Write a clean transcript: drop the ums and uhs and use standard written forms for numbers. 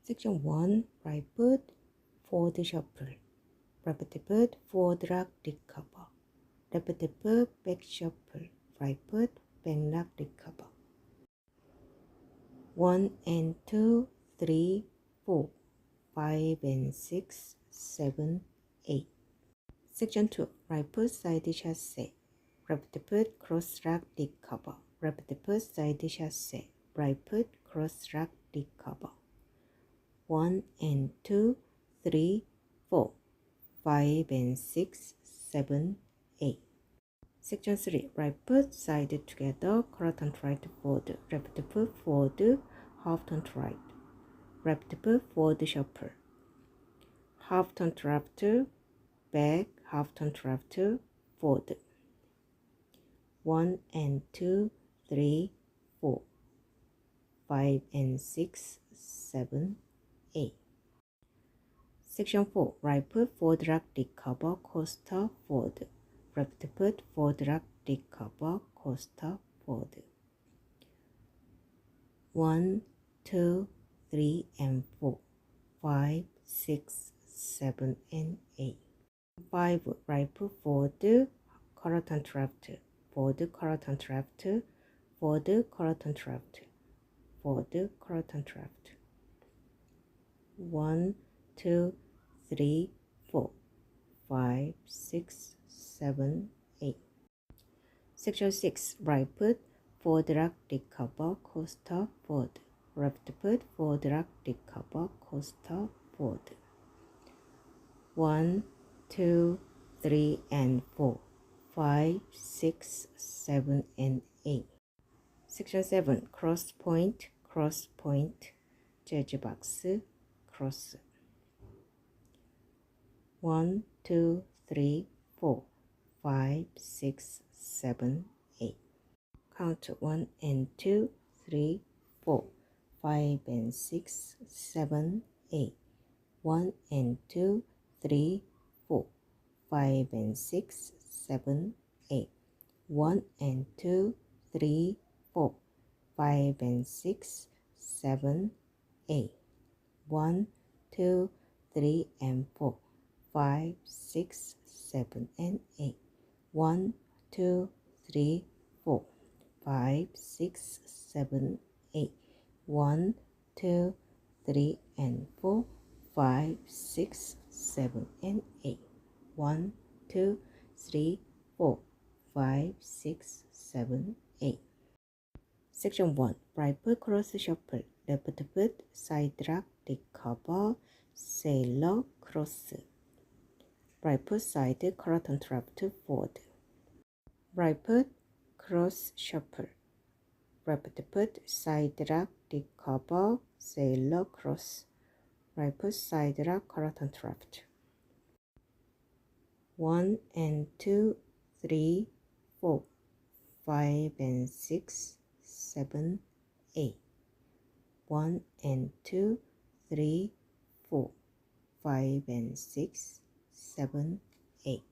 Section 1. Right foot, forward shuffle. Left foot, forward lock, recover. Left foot, back shuffle. Right foot, back lock, recover. 1 and 2, 3, 4, 5 and 6, 7, 8. Section 2. Right foot, side chasse. Left foot, cross lock, recover. Left foot, side chasse. Right foot, cross lock, recover. 1 and 2, 3, 4, 5 and 6, 7, 8. Section 3. Right foot side together, quarter turn right forward. Left foot forward, half turn right. Left foot forward shuffle. Half turn left, back, half turn left, forward. 1 and 2, 3, 4, 5 and 6, 7, 8. Section 4. Right foot forward lock, recover, coaster, forward. Left foot forward lock, recover, coaster, forward. 1, 2, 3 and 4, 5, 6, 7 and 8. 5. Right foot forward, quarter turn left, forward, quarter turn left, forward, quarter turn left, forward, quarter turn left. 1, 2, 3, 4, 5, 6, 7, 8. Section 6. Right foot forward lock, recover, coaster, forward. Left foot forward lock, recover, coaster, forward. 1, 2, 3 and 4, 5, 6, 7 and 8. Section 7. Cross point, jazz box, cross. 1, 2, 3, 4, 5, 6, 7, 8. Count 1 and 2, 3, 4, 5 and 6, 7, 8. 1 and 2, 3, 4, 5 and 6, 7, 8. 1 and 2, 3, 4, 5 and 6, 7, 8. 1, 2, 3 and 4, 5, 6, 7 and 8. 1, 2, 3, 4, 5, 6, 7, 8. 1, 2, 3 and 4, 5, 6, 7 and 8. 1, 2, 3, 4, 5, 6, 7, 8. Section 1. Right foot cross shuffle. Left foot side lock, recover, sailor, cross. Right foot side, quarter turn left, forward. Right foot cross shuffle. Left foot side lock, recover, sailor, cross. Right foot side lock, quarter turn left. 1 and 2, 3, 4, 5 and 6, 7, 8. 1 and 2, 3, 4, 5 and 6, 7, 8.